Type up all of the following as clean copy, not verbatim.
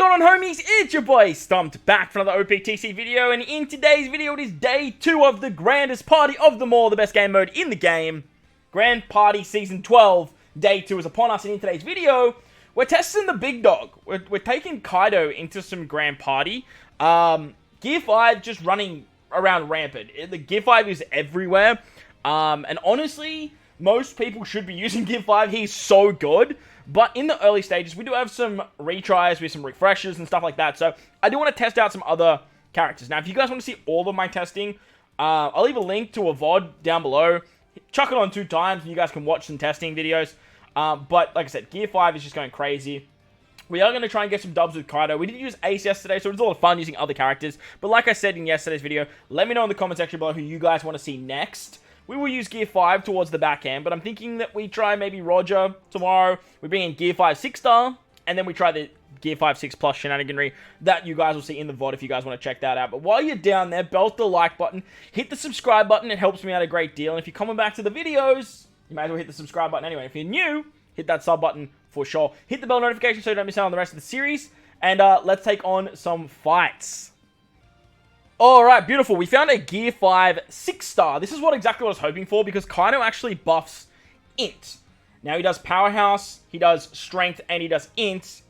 going on, homies? It's your boy StumpD back for another OPTC video, and in today's video it is day 2 of the grandest party of them all, the best game mode in the game. Grand Party Season 12, day 2 is upon us, and in today's video, we're testing the big dog. We're taking Kaido into some Grand Party. Gear 5 just running around rampant. The Gear 5 is everywhere, and honestly, most people should be using Gear 5. He's so good. But in the early stages, we do have some retries with some refreshes and stuff like that. So I do want to test out some other characters. Now, if you guys want to see all of my testing, I'll leave a link to a VOD down below. Chuck it on 2 times and you guys can watch some testing videos. But like I said, Gear 5 is just going crazy. We are going to try and get some dubs with Kaido. We did use Ace yesterday, so it was a lot of fun using other characters. But like I said in yesterday's video, let me know in the comment section below who you guys want to see next. We will use Gear 5 towards the back end, but I'm thinking that we try maybe Roger tomorrow. We bring in Gear 5 6-star, and then we try the Gear 5 6+ shenaniganry that you guys will see in the VOD if you guys want to check that out. But while you're down there, belt the like button, hit the subscribe button. It helps me out a great deal. And if you're coming back to the videos, you might as well hit the subscribe button anyway. If you're new, hit that sub button for sure. Hit the bell notification so you don't miss out on the rest of the series. And let's take on some fights. Alright, beautiful. We found a Gear 5 6-star. This is exactly what I was hoping for, because Kaido actually buffs Int. Now, he does Powerhouse, he does Strength, and he does Int.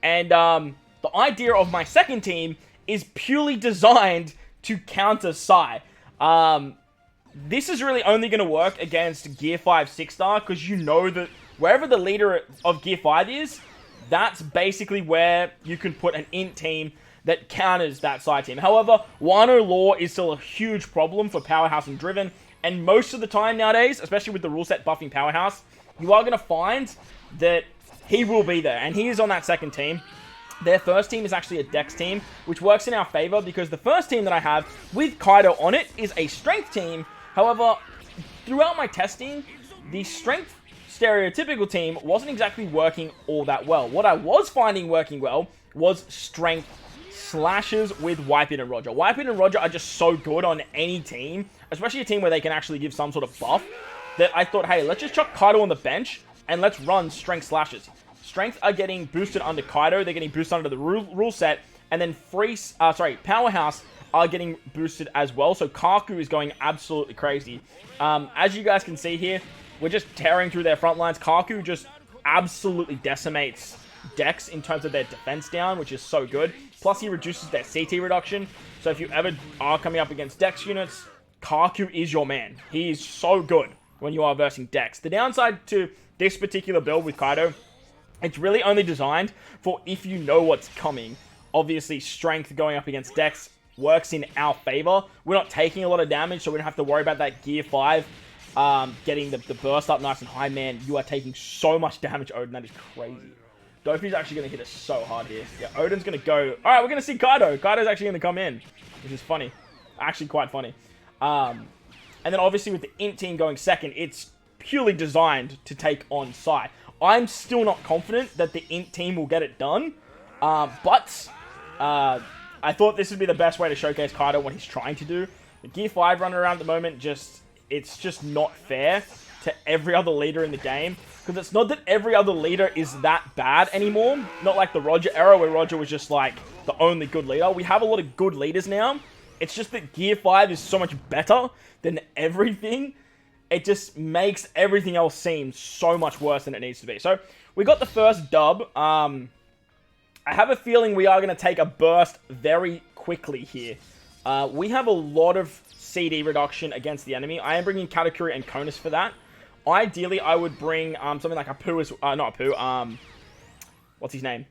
And the idea of my second team is purely designed to counter Sai. This is really only going to work against Gear 5 6-star, because you know that wherever the leader of Gear 5 is, that's basically where you can put an Int team that counters that side team. However, Wano Law is still a huge problem for Powerhouse and Driven, and most of the time nowadays, especially with the rule set buffing Powerhouse, you are going to find that he will be there, and he is on that second team. Their first team is actually a Dex team, which works in our favor, because the first team that I have with Kaido on it is a Strength team. However, throughout my testing, the Strength stereotypical team wasn't exactly working all that well. What I was finding working well was Strength slashes with Whitebeard and Roger. Whitebeard and Roger are just so good on any team, especially a team where they can actually give some sort of buff, that I thought, hey, let's just chuck Kaido on the bench and let's run Strength slashes. Strength are getting boosted under Kaido, they're getting boosted under the rule set, and then Powerhouse are getting boosted as well, so Kaku is going absolutely crazy. As you guys can see here, we're just tearing through their front lines. Kaku just absolutely decimates Dex in terms of their defense down, which is so good. Plus, he reduces their CT reduction. So if you ever are coming up against Dex units, Kaku is your man. He is so good when you are versing Dex. The downside to this particular build with Kaido, it's really only designed for if you know what's coming. Obviously, Strength going up against Dex works in our favor. We're not taking a lot of damage, so we don't have to worry about that Gear 5 getting the burst up nice and high. Man, you are taking so much damage, Odin. That is crazy. Dopey's actually going to hit us so hard here. Yeah, Odin's going to go. Alright, we're going to see Kaido. Kaido's actually going to come in, which is funny. Actually quite funny. And then obviously with the Int team going second, it's purely designed to take on Sai. I'm still not confident that the Int team will get it done. But I thought this would be the best way to showcase Kaido what he's trying to do. The Gear 5 running around at the moment, it's just not fair to every other leader in the game. Because it's not that every other leader is that bad anymore. Not like the Roger era, where Roger was just like the only good leader. We have a lot of good leaders now. It's just that Gear 5 is so much better than everything. It just makes everything else seem so much worse than it needs to be. So, we got the first dub. I have a feeling we are going to take a burst very quickly here. We have a lot of CD reduction against the enemy. I am bringing Katakuri and Konus for that. Ideally, I would bring something like a Poo, not a Poo, what's his name?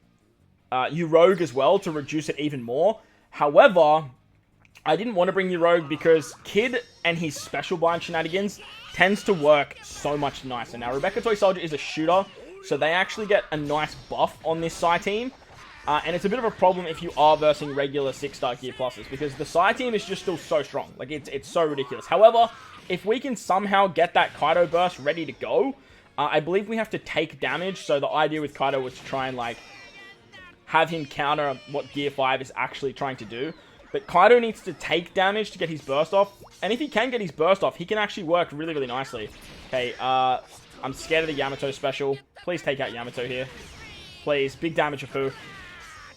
Uroge as well to reduce it even more. However, I didn't want to bring Uroge because Kid and his special bind shenanigans tends to work so much nicer. Now, Rebecca Toy Soldier is a shooter, so they actually get a nice buff on this Sai team. And it's a bit of a problem if you are versing regular 6-star Gear Pluses, because the Sai team is just still so strong. Like, it's so ridiculous. However, if we can somehow get that Kaido burst ready to go, I believe we have to take damage. So the idea with Kaido was to try and, like, have him counter what Gear 5 is actually trying to do. But Kaido needs to take damage to get his burst off. And if he can get his burst off, he can actually work really, really nicely. Okay, I'm scared of the Yamato special. Please take out Yamato here. Please. Big damage of Poo.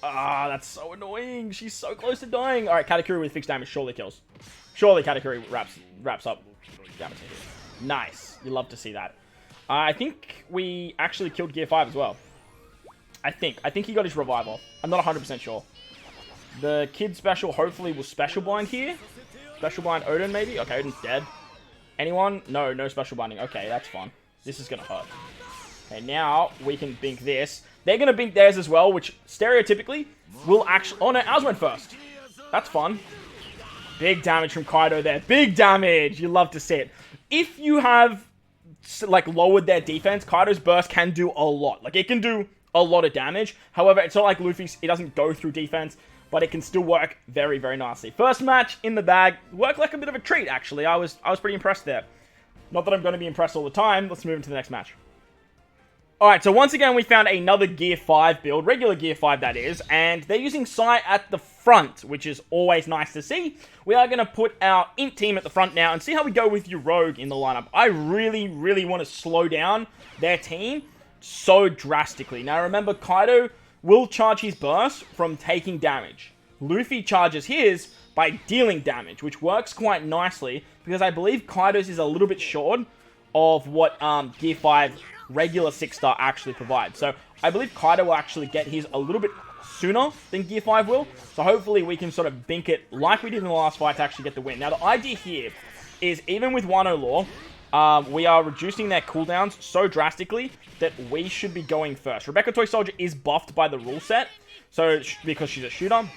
Ah, that's so annoying. She's so close to dying. All right, Katakuri with fixed damage surely kills. Surely Katakuri wraps up damage here. Nice. You love to see that. I think we actually killed Gear 5 as well. I think he got his revive off. I'm not 100% sure. The kid special hopefully will special blind here. Special blind Odin maybe? Okay, Odin's dead. Anyone? No, no special blinding. Okay, that's fun. This is going to hurt. Okay, now we can bink this. They're going to bink theirs as well, which stereotypically will actually... Oh no, ours went first. That's fun. Big damage from Kaido there. Big damage! You love to see it. If you have, like, lowered their defense, Kaido's burst can do a lot. Like, it can do a lot of damage. However, it's not like Luffy's... It doesn't go through defense, but it can still work very, very nicely. First match in the bag. Worked like a bit of a treat, actually. I was pretty impressed there. Not that I'm going to be impressed all the time. Let's move into the next match. Alright, so once again, we found another Gear 5 build, regular Gear 5 that is, and they're using Sai at the front, which is always nice to see. We are going to put our Int team at the front now and see how we go with your Rogue in the lineup. I really, really want to slow down their team so drastically. Now remember, Kaido will charge his burst from taking damage. Luffy charges his by dealing damage, which works quite nicely, because I believe Kaido's is a little bit short of what Gear 5 regular 6-star actually provides. So I believe Kaido will actually get his a little bit sooner than Gear 5 will. So hopefully we can sort of bink it like we did in the last fight to actually get the win. Now the idea here is, even with Wano Law, we are reducing their cooldowns so drastically that we should be going first. Rebecca Toy Soldier is buffed by the rule set, so because she's a shooter.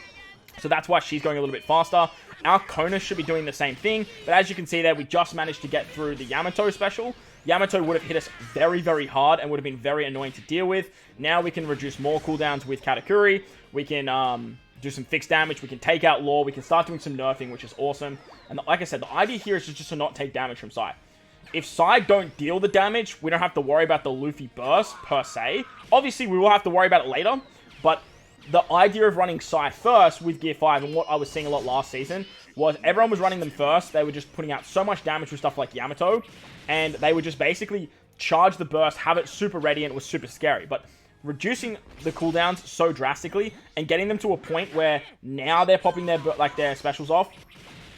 So that's why she's going a little bit faster. Our Kona should be doing the same thing. But as you can see there, we just managed to get through the Yamato special. Yamato would have hit us very, very hard and would have been very annoying to deal with. Now we can reduce more cooldowns with Katakuri. We can do some fixed damage. We can take out Law. We can start doing some nerfing, which is awesome. And like I said, the idea here is just to not take damage from Sai. If Sai don't deal the damage, we don't have to worry about the Luffy burst, per se. Obviously, we will have to worry about it later. But the idea of running Sai first with Gear 5, and what I was seeing a lot last season, was everyone was running them first. They were just putting out so much damage with stuff like Yamato, and they would just basically charge the burst, have it super ready, and it was super scary. But reducing the cooldowns so drastically and getting them to a point where now they're popping their specials off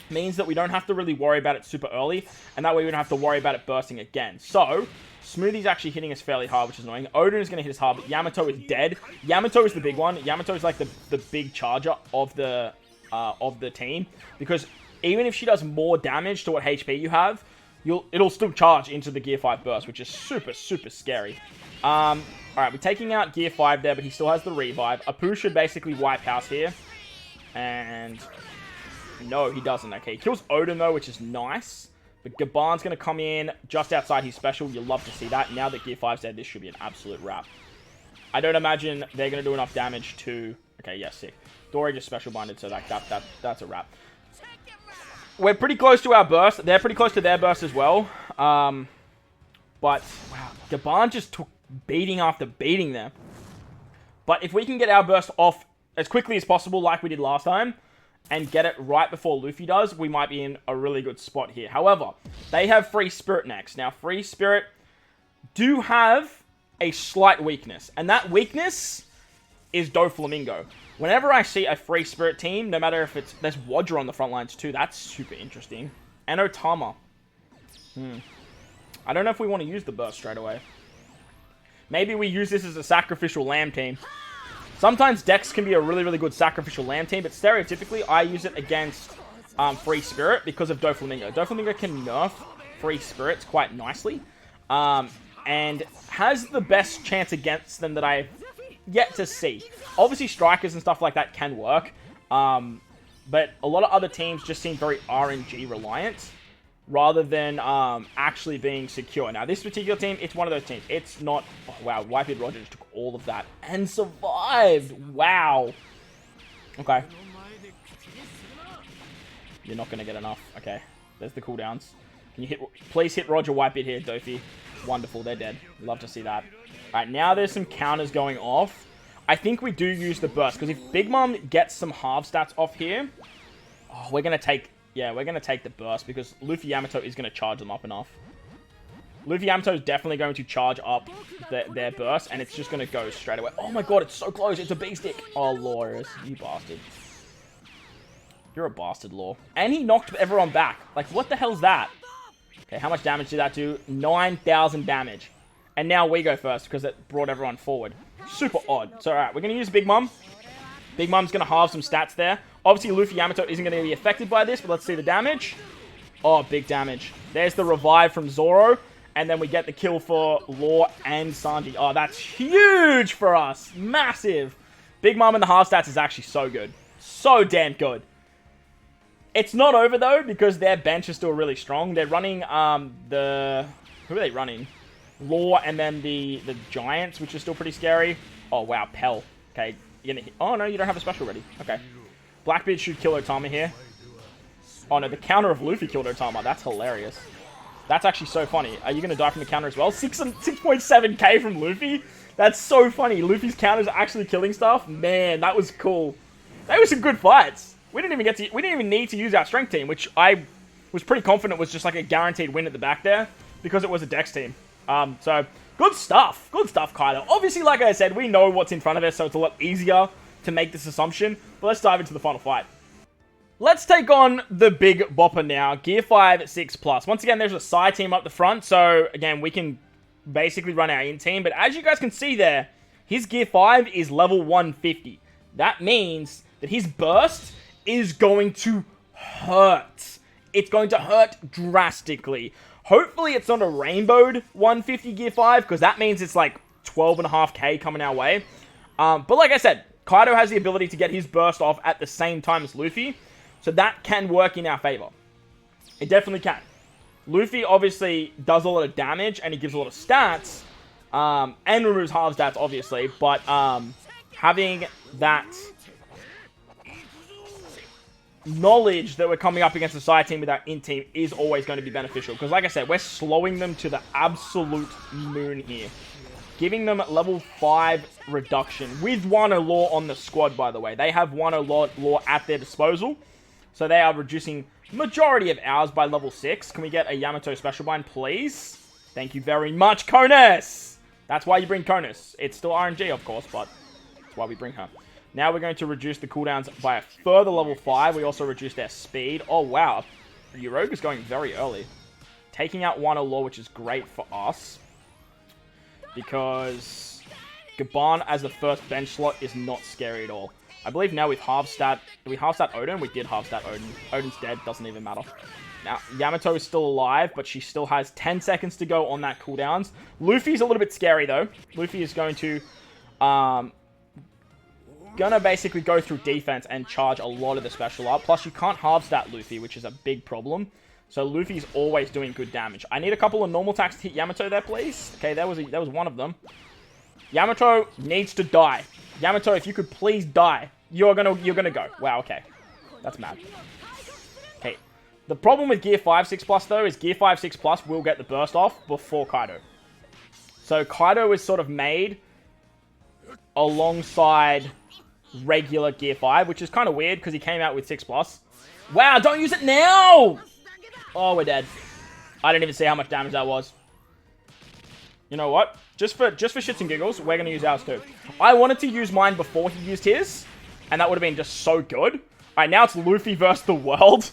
means that we don't have to really worry about it super early, and that way we don't have to worry about it bursting again. So Smoothie's actually hitting us fairly hard, which is annoying. Odin is going to hit us hard, but Yamato is dead. Yamato is the big one. Yamato is like the big charger of the team, because even if she does more damage to what HP you have, it'll still charge into the Gear 5 burst, which is super, super scary. Alright, we're taking out Gear 5 there, but he still has the revive. Apu should basically wipe house here. And no, he doesn't. Okay, he kills Odin though, which is nice. But Gaban's going to come in just outside his special. You'll love to see that. Now that Gear 5's dead, this should be an absolute wrap. I don't imagine they're going to do enough damage to... Okay, yes, sick. Dory just special binded, so that's a wrap. We're pretty close to our burst. They're pretty close to their burst as well. But, wow, Gaban just took beating after beating there. But if we can get our burst off as quickly as possible, like we did last time, and get it right before Luffy does, we might be in a really good spot here. However, they have Free Spirit next. Now, Free Spirit do have a slight weakness, and that weakness is Doflamingo. Whenever I see a Free Spirit team, no matter if it's... There's Wadger on the front lines too. That's super interesting. And Otama. I don't know if we want to use the burst straight away. Maybe we use this as a sacrificial lamb team. Sometimes Dex can be a really, really good sacrificial lamb team, but stereotypically, I use it against Free Spirit because of Doflamingo. Doflamingo can nerf Free Spirits quite nicely, and has the best chance against them that I've yet to see. Obviously, strikers and stuff like that can work, but a lot of other teams just seem very RNG reliant, rather than actually being secure. Now, this particular team, it's one of those teams. It's not... Oh, wow, Whitebeard Roger just took all of that and survived. Wow. Okay. You're not going to get enough. Okay. There's the cooldowns. Can you hit... Please hit Roger Whitebeard here, Dofi. Wonderful. They're dead. Love to see that. Alright, now there's some counters going off. I think we do use the burst, because if Big Mom gets some half stats off here... Oh, we're going to take... Yeah, we're going to take the burst, because Luffy Yamato is going to charge them up enough. Luffy Yamato is definitely going to charge up their burst, and it's just going to go straight away. Oh my god, it's so close. It's a big stick. Oh, Loris, you bastard. You're a bastard, Law. And he knocked everyone back. Like, what the hell's that? Okay, how much damage did that do? 9,000 damage. And now we go first because it brought everyone forward. Super odd. So, alright, we're going to use Big Mom. Big Mom's going to halve some stats there. Obviously, Luffy Yamato isn't going to be affected by this, but let's see the damage. Oh, big damage. There's the revive from Zoro. And then we get the kill for Law and Sanji. Oh, that's huge for us. Massive. Big Mom and the half stats is actually so good. So damn good. It's not over, though, because their bench is still really strong. They're running Who are they running? Law and then the Giants, which is still pretty scary. Oh, wow. Pell. Okay. You're gonna... Oh, no, you don't have a special ready. Okay. Blackbeard should kill Otama here. Oh, no. The counter of Luffy killed Otama. That's hilarious. That's actually so funny. Are you going to die from the counter as well? 6.7k from Luffy? That's so funny. Luffy's counters are actually killing stuff. Man, that was cool. They were some good fights. We didn't even need to use our strength team, which I was pretty confident was just like a guaranteed win at the back there because it was a Dex team. So good stuff. Good stuff, Kaido. Obviously, like I said, we know what's in front of us, so it's a lot easier to make this assumption. But let's dive into the final fight. Let's take on the big bopper now. Gear 5, 6+. Once again, there's a side team up the front. So, again, we can basically run our in-team. But as you guys can see there, his Gear 5 is level 150. That means that his burst is going to hurt. It's going to hurt drastically. Hopefully, it's not a rainbowed 150 Gear 5, because that means it's like 12.5k coming our way. But like I said, Kaido has the ability to get his burst off at the same time as Luffy. So that can work in our favor. It definitely can. Luffy obviously does a lot of damage and he gives a lot of stats. And removes half stats, obviously. But having that knowledge that we're coming up against a side team with our in-team is always going to be beneficial. Because like I said, we're slowing them to the absolute moon here. Giving them level 5 reduction. With Wano Law on the squad, by the way. They have Wano Law at their disposal. So they are reducing majority of ours by level 6. Can we get a Yamato special bind, please? Thank you very much, Konus! That's why you bring Konus. It's still RNG, of course, but that's why we bring her. Now we're going to reduce the cooldowns by a further level 5. We also reduced their speed. Oh, wow. Yoroga's going very early. Taking out Wano Law, which is great for us. Because Gaban as the first bench slot is not scary at all. I believe now we've half-stat... Did we half-stat Odin? We did half-stat Odin. Odin's dead. Doesn't even matter. Now, Yamato is still alive, but she still has 10 seconds to go on that cooldowns. Luffy's a little bit scary, though. Luffy is going to... Gonna basically go through defense and charge a lot of the special up. Plus, you can't half-stat Luffy, which is a big problem. So, Luffy's always doing good damage. I need a couple of normal attacks to hit Yamato there, please. Okay, that was one of them. Yamato needs to die. Yamato, if you could please die. You're gonna go. Wow, okay. That's mad. Okay. The problem with Gear 5, 6+, though, is Gear 5, 6+ will get the burst off before Kaido. So, Kaido is sort of made alongside regular Gear 5, which is kind of weird because he came out with 6+. Wow, don't use it now! Oh, we're dead. I didn't even see how much damage that was. You know what? Just for shits and giggles, we're going to use ours too. I wanted to use mine before he used his, and that would have been just so good. Alright, now it's Luffy versus the world.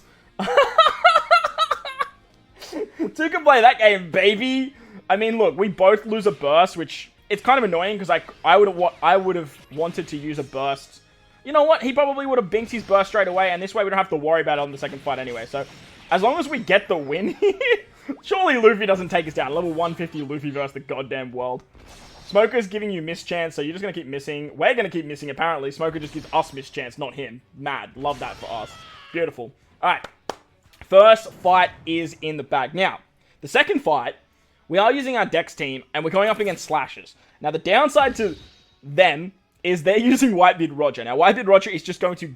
Two can play that game, baby. I mean, look, we both lose a burst, which it's kind of annoying because I would have wanted to use a burst. You know what? He probably would have binked his burst straight away, and this way we don't have to worry about it on the second fight anyway. So, as long as we get the win here, surely Luffy doesn't take us down. Level 150 Luffy versus the goddamn world. Smoker's giving you mischance, so you're just going to keep missing. We're going to keep missing, apparently. Smoker just gives us mischance, not him. Mad. Love that for us. Beautiful. Alright. First fight is in the bag. Now, the second fight, we are using our Dex team, and we're going up against Slashers. Now, the downside to them is they're using Whitebeard Roger. Now, Whitebeard Roger is just going to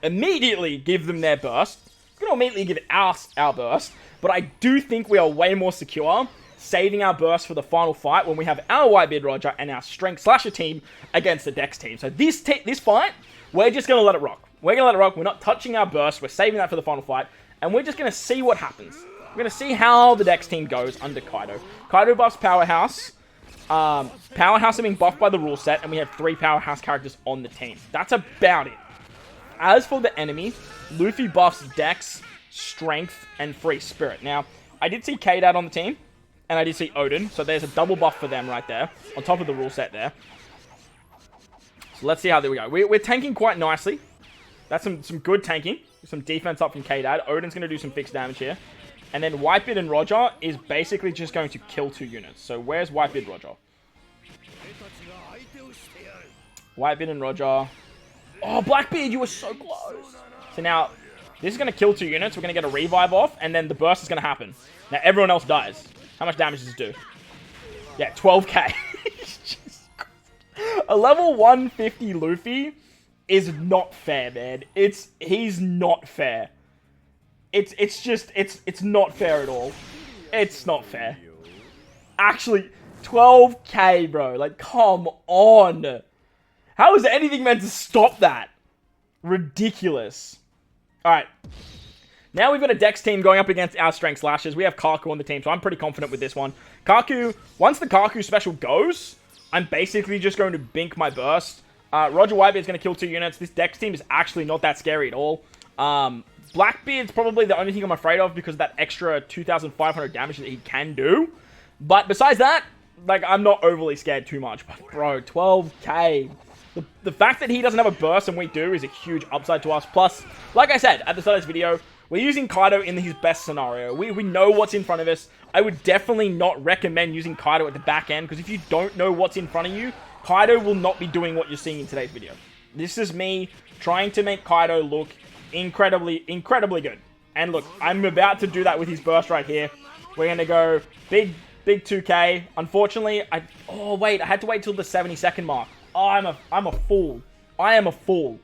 immediately give them their burst. It's going to immediately give us our burst. But I do think we are way more secure saving our burst for the final fight when we have our Whitebeard Roger and our Strength Slasher team against the Dex team. So this fight, we're just going to let it rock. We're going to let it rock. We're not touching our burst. We're saving that for the final fight. And we're just going to see what happens. We're going to see how the Dex team goes under Kaido. Kaido buffs Powerhouse. Powerhouse are being buffed by the rule set, and we have 3 Powerhouse characters on the team. That's about it. As for the enemy, Luffy buffs Dex, Strength, and Free Spirit. Now, I did see K-Dad on the team, and I did see Odin, so there's a double buff for them right there, on top of the rule set there. So let's see how there we go. We're tanking quite nicely. That's some good tanking. Some defense up from K-Dad. Odin's going to do some fixed damage here. And then Whitebeard and Roger is basically just going to kill 2 units. So where's Whitebeard, Roger? Whitebeard and Roger. Oh, Blackbeard, you were so close. So now, this is going to kill 2 units. We're going to get a revive off, and then the burst is going to happen. Now, everyone else dies. How much damage does this do? Yeah, 12k. A level 150 Luffy is not fair, man. He's not fair. It's not fair at all. It's not fair. Actually, 12k, bro. Like, come on. How is anything meant to stop that? Ridiculous. Alright. Now we've got a Dex team going up against our Strength Slashers. We have Kaku on the team, so I'm pretty confident with this one. Kaku, once the Kaku special goes, I'm basically just going to bink my burst. Roger Whitebeard is going to kill 2 units. This Dex team is actually not that scary at all. Blackbeard's probably the only thing I'm afraid of because of that extra 2,500 damage that he can do. But besides that, like, I'm not overly scared too much. But, bro, 12k. The fact that he doesn't have a burst and we do is a huge upside to us. Plus, like I said at the start of this video, we're using Kaido in his best scenario. We know what's in front of us. I would definitely not recommend using Kaido at the back end because if you don't know what's in front of you, Kaido will not be doing what you're seeing in today's video. This is me trying to make Kaido look incredibly good. And look, I'm about to do that with his burst right here. We're going to go big 2k. Unfortunately, oh wait, I had to wait till the 70-second mark. Oh, I'm a fool. I am a fool.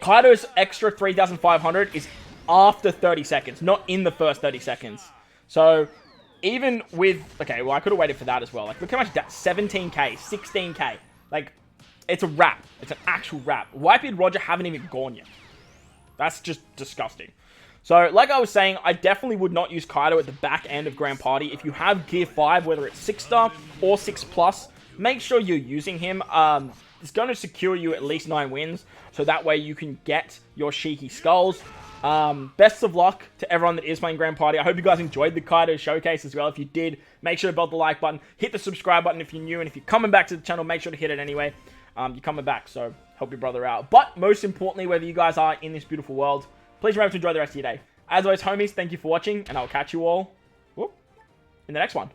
Kaido's extra 3,500 is after 30 seconds, not in the first 30 seconds. So, even with... Okay, well, I could have waited for that as well. Like, look how much... 17k, 16k. Like, it's a wrap. It's an actual wrap. Whitebeard Roger haven't even gone yet. That's just disgusting. So, like I was saying, I definitely would not use Kaido at the back end of Grand Party. If you have Gear 5, whether it's 6-star or 6+, make sure you're using him. It's going to secure you at least 9 wins. So that way you can get your Shiki Skulls. Best of luck to everyone that is playing Grand Party. I hope you guys enjoyed the Kaido showcase as well. If you did, make sure to belt the like button. Hit the subscribe button if you're new. And if you're coming back to the channel, make sure to hit it anyway. You're coming back, so help your brother out. But most importantly, whether you guys are in this beautiful world, please remember to enjoy the rest of your day. As always, homies, thank you for watching. And I'll catch you all in the next one.